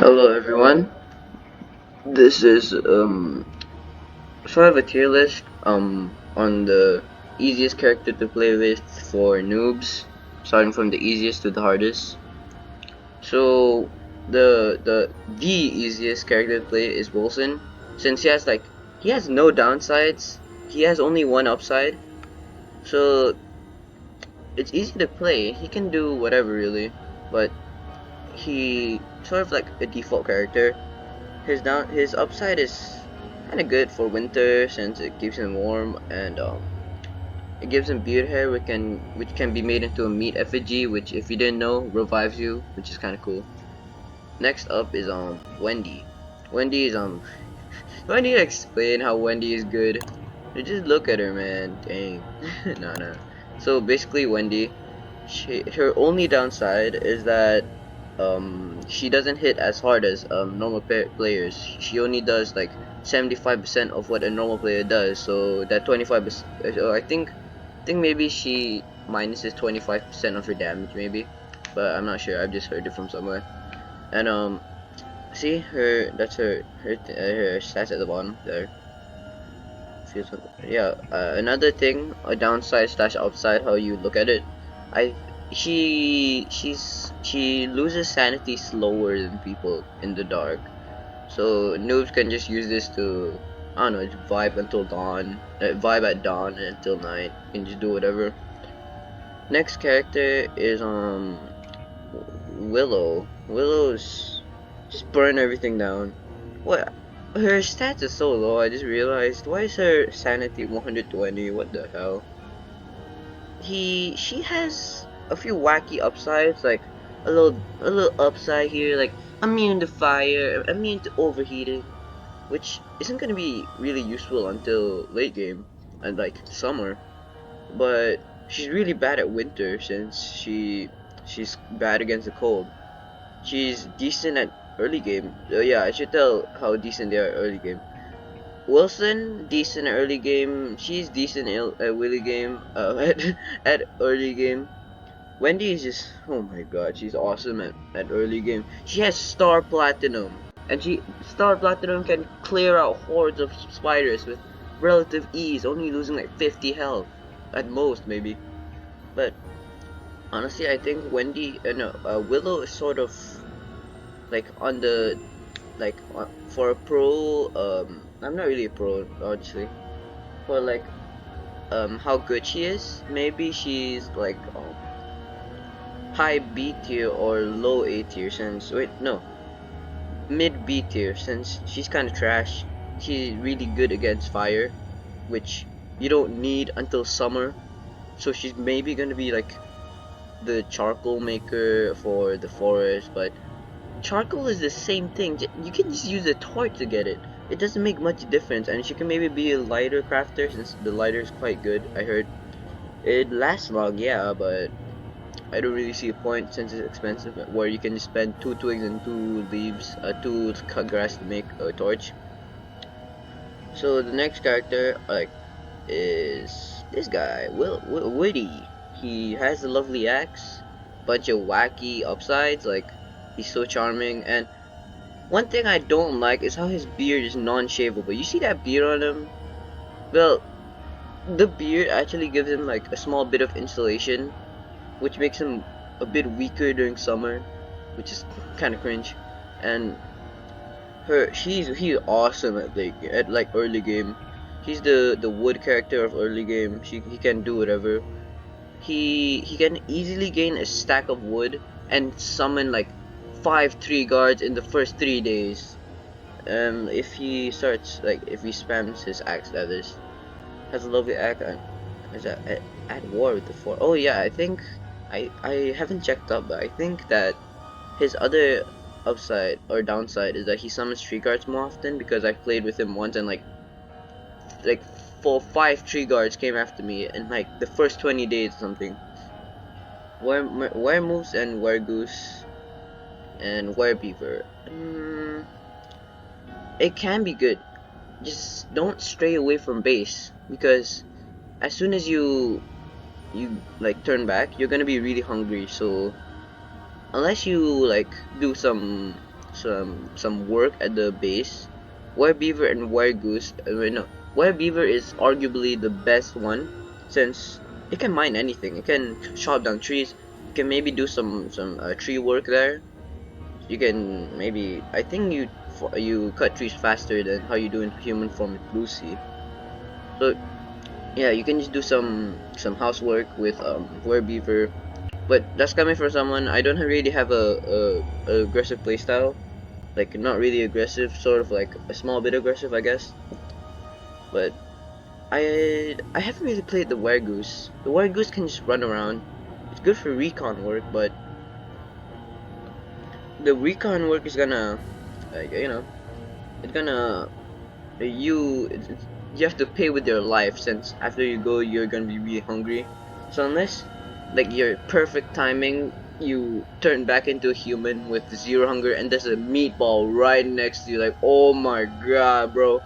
Hello everyone. This is sort of a tier list on the easiest character to play with for noobs, starting from the easiest to the hardest. So the easiest character to play is Wilson, since he has no downsides. He has only one upside. So it's easy to play. He can do whatever really, but he sort of like a default character. His upside is kind of good for winter since it keeps him warm, and it gives him beard hair which can be made into a meat effigy, which if you didn't know revives you, which is kind of cool. Next up is Wendy. Wendy is do I need to explain how Wendy is good? Just look at her, man. Dang. No. So basically, Wendy, her only downside is that she doesn't hit as hard as normal players. She only does like 75% of what a normal player does. So that 25%, I think maybe she minuses 25% of her damage maybe, but I'm not sure. I've just heard it from somewhere. And see her, that's her stats at the bottom there. Feels like, yeah. Another thing, a downside slash upside, how you look at it. I she loses sanity slower than people in the dark. So noobs can just use this to, I don't know, just vibe until dawn, vibe at dawn until night, and just do whatever. Next character is Willow. Willow's just burn everything down. What? Her stats is so low. I just realized. Why is her sanity 120? What the hell? She has a few wacky upsides, like a little upside here, like immune to fire, immune to overheating, which isn't gonna be really useful until late game and like summer. But she's really bad at winter since she's bad against the cold. She's decent at early game. Yeah, I should tell how decent they are early game. Wilson, decent early game. She's decent at Willy game. At early game. Wendy is just, oh my god, she's awesome at early game. She has Star Platinum, and Star Platinum can clear out hordes of spiders with relative ease, only losing like 50 health at most maybe. But honestly, I think Willow is sort of like on the for a pro. I'm not really a pro honestly. For like how good she is, maybe she's like high B tier or low A tier since wait no mid B tier since she's kind of trash. She's really good against fire, which you don't need until summer. So she's maybe gonna be like the charcoal maker for the forest, but charcoal is the same thing. You can just use a torch to get it. It doesn't make much difference, and she can maybe be a lighter crafter since the lighter is quite good. I heard it lasts long, yeah, but I don't really see a point since it's expensive. Where you can just spend 2 twigs and 2 leaves, 2 cut grass to make a torch. So the next character, is this guy, Woody. He has a lovely axe, bunch of wacky upsides. Like he's so charming, and one thing I don't like is how his beard is non-shaveable. You see that beard on him? Well, the beard actually gives him like a small bit of insulation, which makes him a bit weaker during summer, which is kind of cringe. And he's awesome at early game. He's the wood character of early game. He can do whatever. He can easily gain a stack of wood and summon like 5 3 guards in the first 3 days. If he starts if he spams his axe, that is, has a lovely axe and is at war with the four. Oh yeah, I think I haven't checked up, but I think that his other upside or downside is that he summons tree guards more often, because I played with him once and like 5 tree guards came after me in like the first 20 days or something. Were moves and were goose and were beaver. It can be good. Just don't stray away from base, because as soon as you like turn back, you're gonna be really hungry. So unless you like do some work at the base. Werebeaver and Weregoose. No, Werebeaver is arguably the best one since it can mine anything. It can chop down trees. You can maybe do some tree work there. You can maybe I think you cut trees faster than how you do in human form with Lucy. So yeah, you can just do some housework with Werebeaver. But that's coming from someone I don't really have a aggressive playstyle. Like not really aggressive, sort of like a small bit aggressive, I guess. But I haven't really played the Weregoose. The Weregoose can just run around. It's good for recon work, but the recon work is gonna, it's gonna you have to pay with your life since after you go you're gonna be really hungry. So unless like your perfect timing, you turn back into a human with zero hunger and there's a meatball right next to you, like oh my god, bro.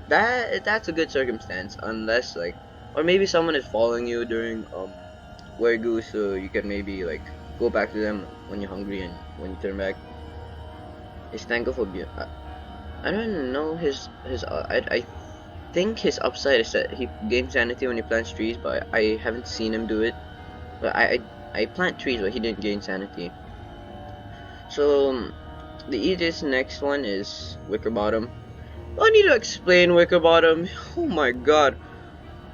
That's a good circumstance, unless like, or maybe someone is following you during Weregu, so you can maybe like go back to them when you're hungry and when you turn back. Is Tangophobia? I don't know I think his upside is that he gains sanity when he plants trees, but I haven't seen him do it. But I plant trees, but he didn't gain sanity. So the easiest next one is Wickerbottom. I need to explain Wickerbottom. Oh my god.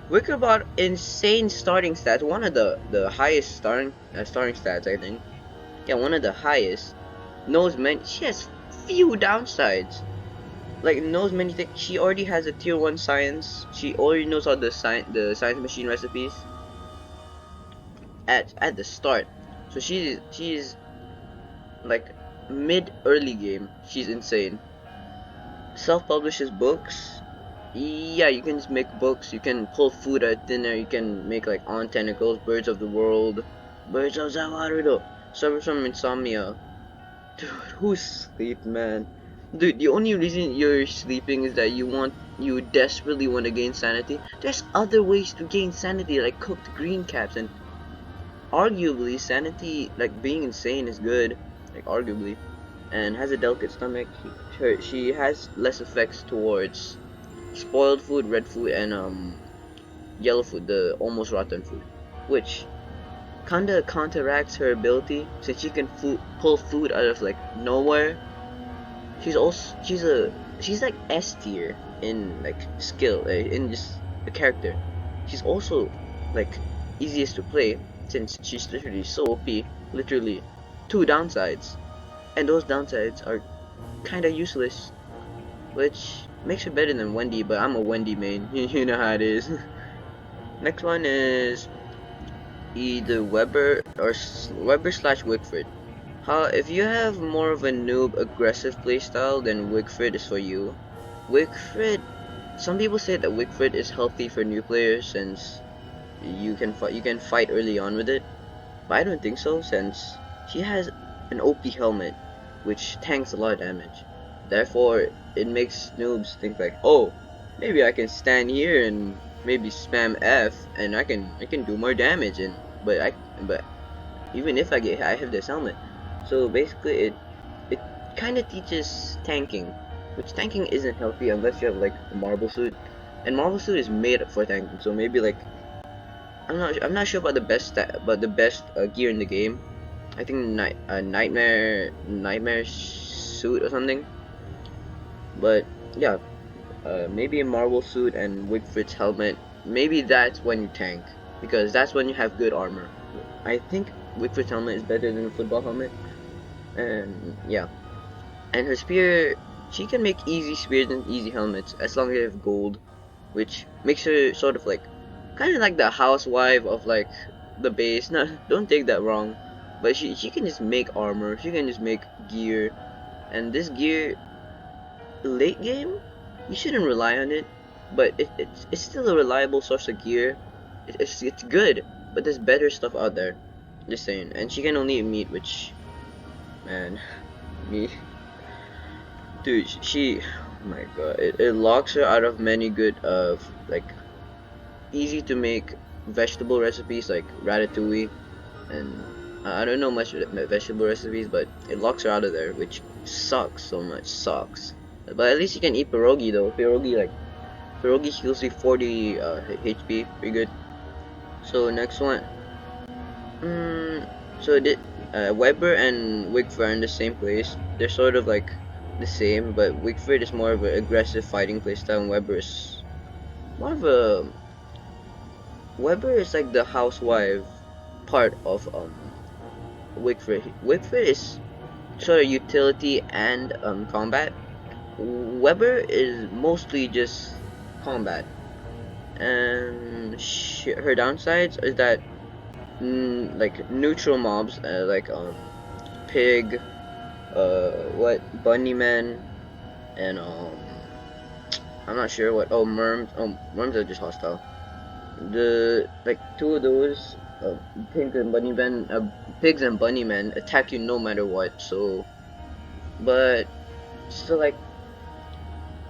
Wickerbot insane starting stats, one of the highest starting stats, I think. Yeah, one of the highest. Knows many. She has few downsides. Like knows many things. She already has a tier 1 science. She already knows all the science machine recipes at the start. So she's like mid early game. She's insane. Self-publishes books. Yeah, you can just make books. You can pull food out of thin air. You can make like on tentacles, birds of the world, birds of Zawarudo, suffers from insomnia. Dude, who's sleep, man? Dude, the only reason you're sleeping is that you desperately want to gain sanity. There's other ways to gain sanity, like cooked green caps, and arguably sanity, like being insane, is good, like arguably, and has a delicate stomach. She has less effects towards spoiled food, red food, and yellow food, the almost rotten food, which kinda counteracts her ability since she can pull food out of like nowhere. She's like S tier in like skill, in just the character. She's also like easiest to play since she's literally so OP. Literally two downsides, and those downsides are kinda useless, which makes her better than Wendy. But I'm a Wendy main. You know how it is. Next one is either Weber slash Wickford. If you have more of a noob aggressive playstyle, then Wickford is for you. Wickford, some people say that Wickford is healthy for new players since you can fight early on with it, but I don't think so since she has an OP helmet which tanks a lot of damage. Therefore, it makes noobs think like, oh, maybe I can stand here and maybe spam F and I can do more damage, and but even if I have this helmet. So basically it kind of teaches tanking, which tanking isn't healthy unless you have like a marble suit, and marble suit is made up for tanking. So maybe like I'm not sure about the best gear in the game. I think nightmare suit or something. But yeah, maybe a marble suit and Wigfrid's helmet. Maybe that's when you tank, because that's when you have good armor. I think Wigfrid's helmet is better than a football helmet. And yeah, and her spear, she can make easy spears and easy helmets as long as you have gold, which makes her sort of like kind of like the housewife of like the base. No, don't take that wrong, but she can just make armor, she can just make gear, and this gear late game you shouldn't rely on it, but it's still a reliable source of gear. It's good, but there's better stuff out there. Just saying. And she can only eat meat, which, man, me, dude, oh my god, it locks her out of many good like easy to make vegetable recipes like ratatouille, and I don't know much vegetable recipes, but it locks her out of there, which sucks so much. Sucks. But at least you can eat pierogi though. Pierogi heals you 40 HP. Pretty good. So next one. So did Weber and Wigford are in the same place. They're sort of like the same, but Wigford is more of an aggressive fighting playstyle, and Weber is more of a Weber is like the housewife part of Wigford. Wigford is sort of utility and combat. Weber is mostly just combat, and her downsides is that like neutral mobs like pig, what bunnymen, and I'm not sure what. Oh, merms. Oh, merms are just hostile. The like two of those pigs and bunnymen, attack you no matter what. So, but still like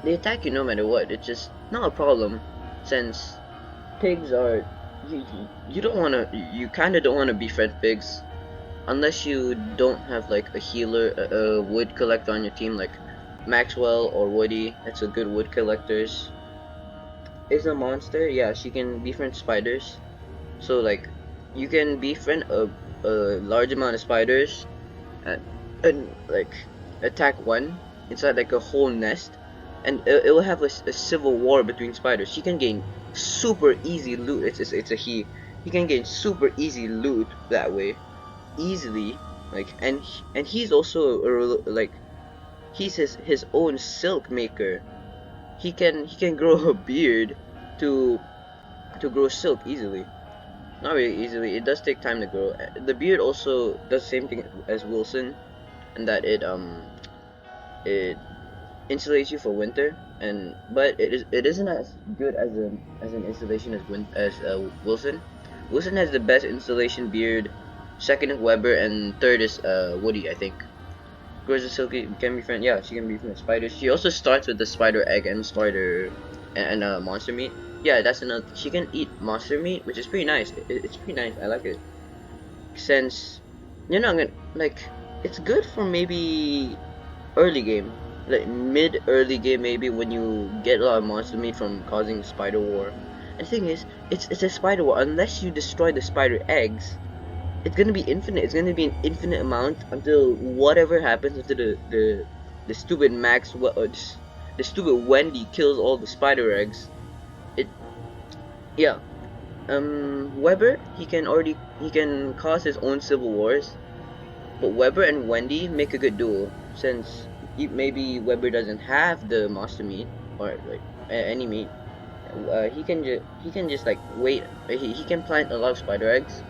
they attack you no matter what. It's just not a problem since pigs are you don't want to you kind of don't want to befriend pigs unless you don't have like a healer, a wood collector on your team like Maxwell or Woody. That's a good wood collectors. Is a monster, yeah, she can befriend spiders. So like you can befriend a large amount of spiders and, and like attack one inside like a whole nest, and it will have a civil war between spiders. She can gain super easy loot. It's a he can gain super easy loot that way easily, like, and he's also like he's his own silk maker. He can grow a beard to grow silk easily. Not really easily. It does take time to grow. The beard also does the same thing as Wilson, and that it insulates you for winter. And but it isn't as good as an installation as Wilson. Wilson has the best installation beard. Second is Weber, and third is Woody, I think. Grows a silky can be friend. Yeah, she can be friend spiders. She also starts with the spider egg and spider and monster meat. Yeah, that's another. She can eat monster meat, which is pretty nice. It's pretty nice. I like it. Since you're not gonna like, it's good for maybe early game, like mid early game maybe when you get a lot of monster meat from causing spider war. And the thing is, it's a spider war. Unless you destroy the spider eggs, it's gonna be infinite. It's gonna be an infinite amount until whatever happens until the stupid the stupid Wendy kills all the spider eggs. It yeah. Weber he can cause his own civil wars, but Weber and Wendy make a good duo since maybe Weber doesn't have the monster meat or like any meat. He can just like wait. He can plant a lot of spider eggs,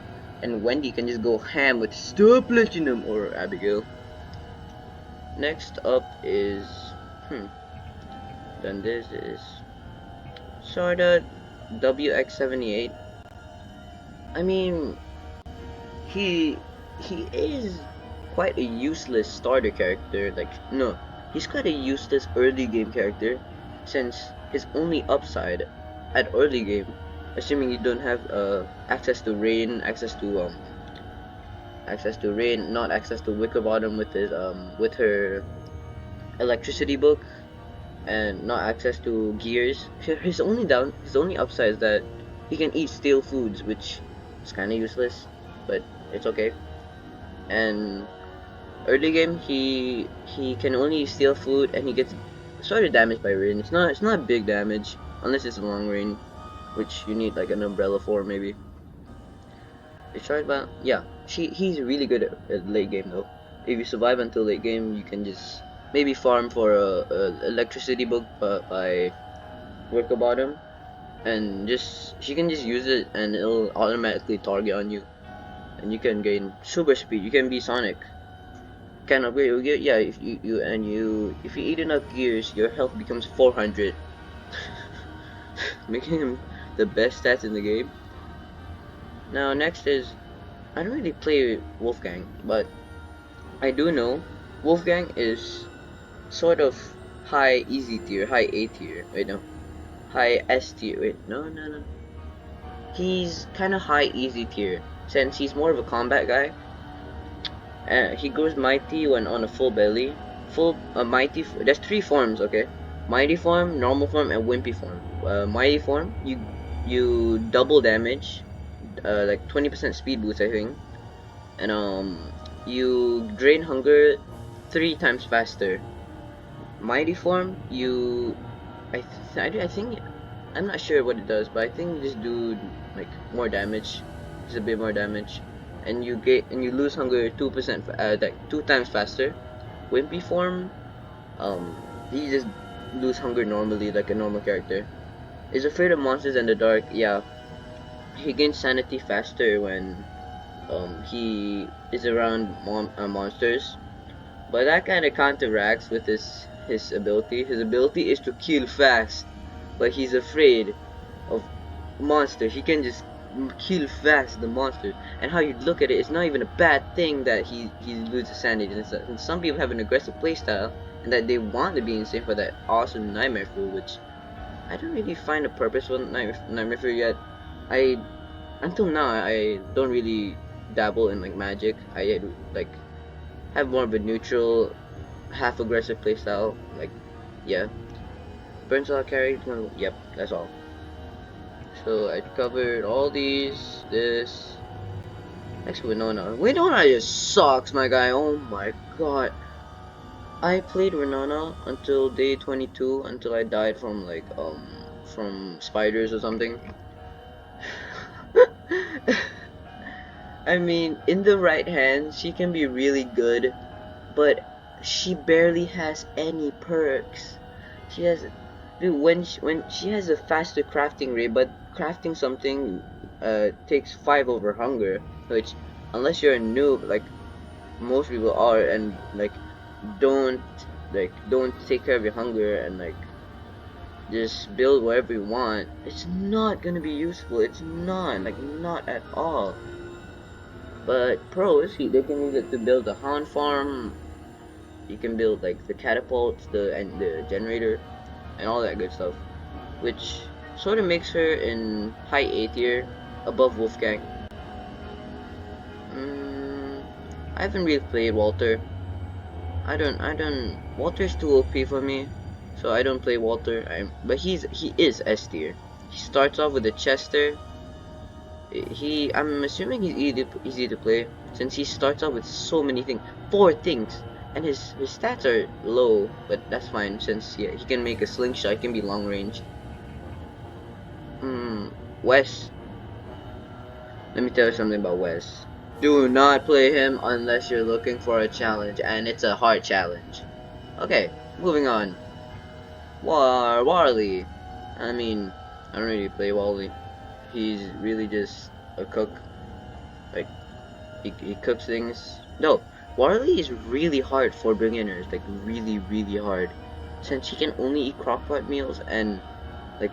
and Wendy can just go ham with Star Platinum or Abigail. Next up is then this is sorta WX78. I mean, he he is quite a useless starter character. Like no, he's quite a useless early game character since his only upside at early game, assuming you don't have access to rain, not access to Wickerbottom with his with her electricity book, and not access to gears. His only upside is that he can eat stale foods, which is kind of useless, but it's okay. And early game, he can only steal food, and he gets sort of damaged by rain. It's not big damage unless it's a long rain, which you need like an umbrella for maybe. It's right, but yeah, he's really good at late game though. If you survive until late game, you can just maybe farm for a electricity book by Worker Bottom, and just she can just use it and it'll automatically target on you, and you can gain super speed. You can be Sonic. Can upgrade your gear. Yeah, if you eat enough gears, your health becomes 400, making him the best stats in the game. Now next is I don't really play Wolfgang, but I do know Wolfgang is sort of high easy tier, high A tier. Wait no, high S tier. Wait he's kind of high easy tier since he's more of a combat guy. He grows mighty when on a full belly. There's three forms, okay? Mighty form, normal form, and wimpy form. Mighty form, you double damage, like 20% speed boost, I think, and you drain hunger 3 times faster. Mighty form, I think I'm not sure what it does, but I think you just do like more damage, just a bit more damage, and you lose hunger 2%, like 2 times faster. Wimpy form, you just lose hunger normally like a normal character. Is afraid of monsters in the dark. Yeah, he gains sanity faster when he is around monsters, but that kind of counteracts with his ability. His ability is to kill fast, but he's afraid of monsters. He can just kill fast the monster. And how you look at it, it's not even a bad thing that he loses sanity. And some people have an aggressive playstyle and that they want to be insane for that awesome nightmare food, which I don't really find a purposeful nightmare food yet. I until now I don't really dabble in like magic. I like have more of a neutral, half aggressive playstyle. Like, yeah, burn cell carry. Yep, that's all. So I covered all these. This. Next, Winona. Winona just sucks, my guy. Oh my god. I played Winona until day 22, until I died from like from spiders or something. I mean, in the right hands, she can be really good, but she barely has any perks. She has, dude, when she has a faster crafting rate, but crafting something takes 5 over hunger, which unless you're a noob, like most people are, and like don't don't take care of your hunger and like just build whatever you want, it's not gonna be useful. It's not, like, not at all. But pros, they can use it to build a hound farm. You can build like the catapults, the generator, and all that good stuff, which sort of makes her in high A tier, above Wolfgang. I haven't really played Walter. Walter's too OP for me, so I don't play Walter. But he is S tier. He starts off with a Chester. I'm assuming he's easy to play since he starts off with so many things, 4 things, and his stats are low, but that's fine since he can make a slingshot, he can be long range. Wes. Let me tell you something about Wes. Do not play him unless you're looking for a challenge, and it's a hard challenge. Okay, moving on. Warley. I mean, I don't really play Warley. He's really just a cook. Like, he cooks things. No, Warley is really hard for beginners. Like, really, really hard. Since he can only eat crockpot meals, and, like,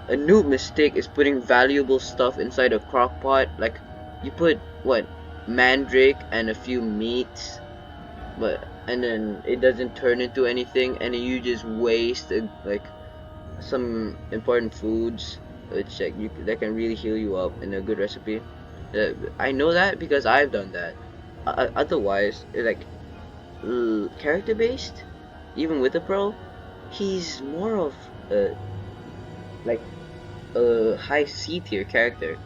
a noob mistake is putting valuable stuff inside a crockpot. Like, you put, what, mandrake and a few meats, and then it doesn't turn into anything, and then you just waste, like, some important foods, which like that can really heal you up in a good recipe. I know that because I've done that. Otherwise, like character based, even with a pro, he's more of a like a high C tier character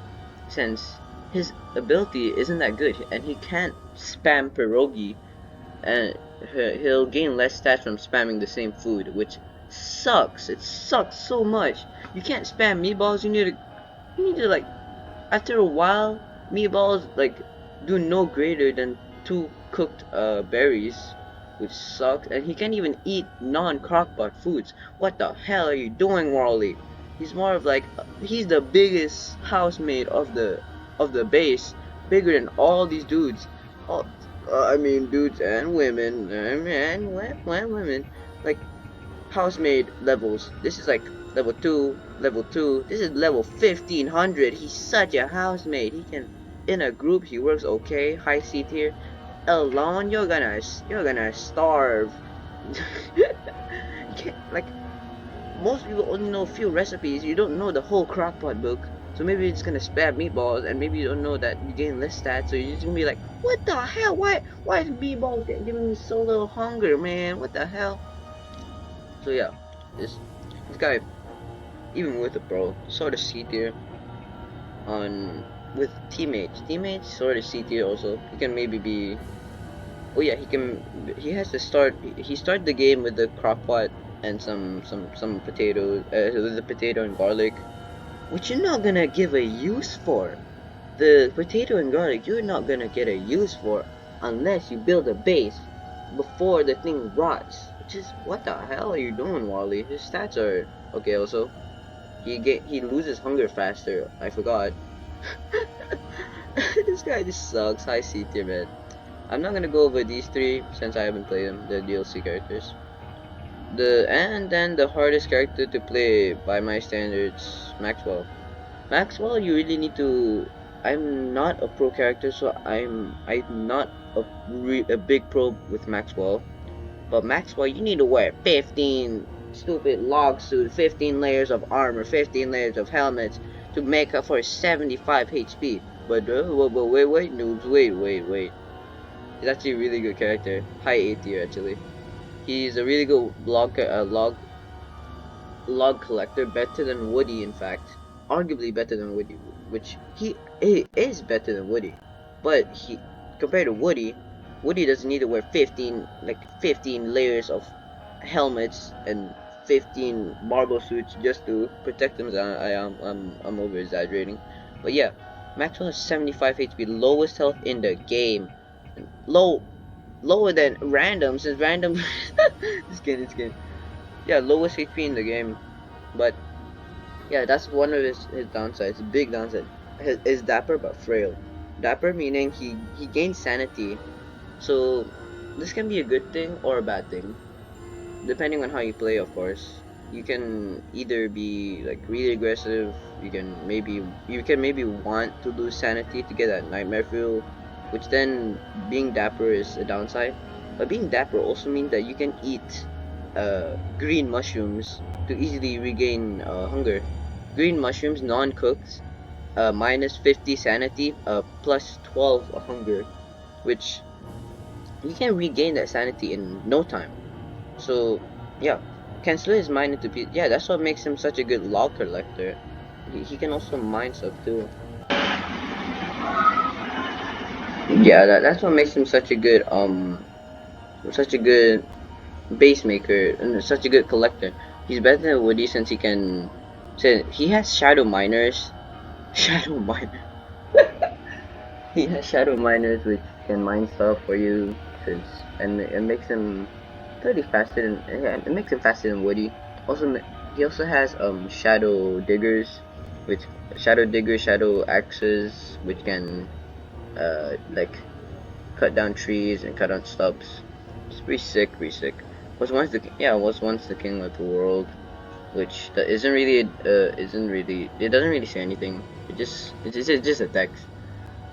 since his ability isn't that good and he can't spam pierogi, and he'll gain less stats from spamming the same food, which sucks. It sucks so much. You can't spam meatballs. You need to like, after a while, meatballs like do no greater than 2 cooked berries, which sucks. And he can't even eat non-crockpot foods. What the hell are you doing, Warley? He's more of like, he's the biggest housemaid of the base, bigger than all these dudes. All, I mean, dudes and women, and women, like housemaid levels. This is like level 2, level 2. This is level 1500. He's such a housemaid. He can, in a group, he works okay. High C tier. Alone, you're gonna starve. Like, most people only know a few recipes. You don't know the whole crockpot book. So maybe it's gonna spam meatballs, and maybe you don't know that you gain less stats, so you're just gonna be like, what the hell? Why is meatballs giving me so little hunger, man? What the hell? So yeah, this guy, even with a pro, sort of C tier. On with teammates sort of C tier also. He can maybe be. Oh yeah, he has to start. He started the game with the crock pot and some potatoes, with the potato and garlic, which you're not gonna give a use for. The potato and garlic you're not gonna get a use for unless you build a base before the thing rots. Which is, what the hell are you doing, Wally? His stats are okay. Also, he loses hunger faster. I forgot. This guy just sucks. High C tier, man. I'm not gonna go over these three since I haven't played them, the DLC characters. And then the hardest character to play by my standards, Maxwell. Maxwell, you really need to. I'm not a pro character, so I'm not a big pro with Maxwell. But Maxwell, you need to wear 15 stupid log suit, 15 layers of armor, 15 layers of helmets to make up for 75 HP. But wait, noobs, wait. He's actually a really good character, high A tier actually. He's a really good log collector, better than Woody in fact, arguably better than Woody, which he is better than Woody, but he compared to Woody doesn't need to wear 15 layers of helmets and 15 marble suits just to protect him. I'm over exaggerating, but yeah, Maxwell has 75 HP, lowest health in the game, lower than random since random. Just kidding. Yeah, lowest HP in the game, but yeah, that's one of his downsides. Big downside is dapper but frail. Dapper meaning he gains sanity, so this can be a good thing or a bad thing, depending on how you play, of course. You can either be like really aggressive. You can maybe want to lose sanity to get that nightmare fuel, which then being dapper is a downside. But being dapper also means that you can eat green mushrooms to easily regain hunger. Green mushrooms, non-cooked, minus 50 sanity, plus 12 hunger, which you can regain that sanity in no time. So, yeah, can split his mind into pieces. Yeah, that's what makes him such a good log collector. He can also mine stuff too. Yeah, that's what makes him such a good base maker and such a good collector. He's better than Woody since he can. So he has shadow miners. Shadow miner. He has shadow miners which can mine stuff for you, since and it makes him pretty faster than, yeah, it makes him faster than Woody. Also, he also has shadow diggers, which shadow axes, which can like cut down trees and cut down stubs. It's pretty sick, was once the king of the world, which that isn't really it doesn't really say anything. It's just a text.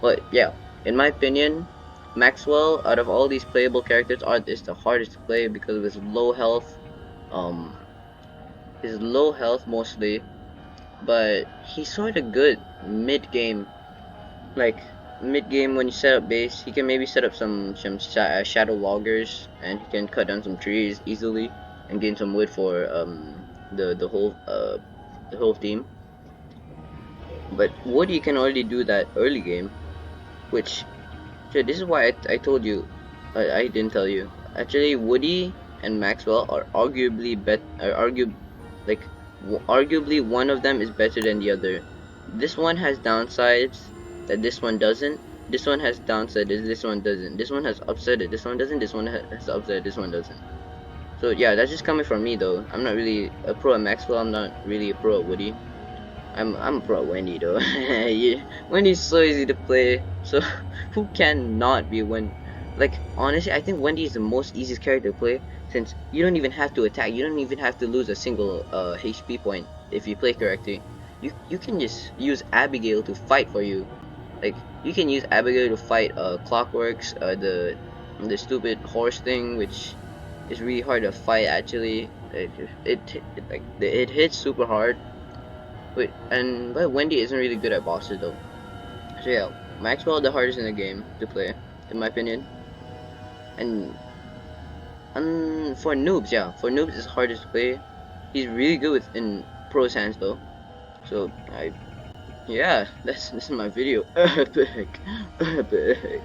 But yeah, in my opinion, Maxwell, out of all these playable characters, is the hardest to play because of his low health. Um, his low health mostly, but he's sort of good mid game. Like mid game when you set up base, he can maybe set up some shadow loggers, and he can cut down some trees easily and gain some wood for the whole team. But Woody can already do that early game, which, so this is why I told you, I didn't tell you. Actually, Woody and Maxwell are like arguably one of them is better than the other. This one has downsides that this one doesn't. This one has downside that this one doesn't. This one has upside that this one doesn't. This one has upside this one doesn't. So yeah, that's just coming from me though. I'm not really a pro at Maxwell. I'm not really a pro at Woody. I'm pro Wendy though. Yeah, Wendy's so easy to play. So who cannot be Wendy? Like honestly, I think Wendy is the most easiest character to play since you don't even have to attack. You don't even have to lose a single HP point if you play correctly. You can just use Abigail to fight for you. Like you can use Abigail to fight Clockworks, the stupid horse thing, which is really hard to fight actually. It hits super hard. Wait, and but Wendy isn't really good at bosses though. So yeah, Maxwell the hardest in the game to play, in my opinion. And for noobs, yeah, for noobs it's hardest to play. He's really good with in pros hands though. So yeah, that's this is my video. Epic, epic.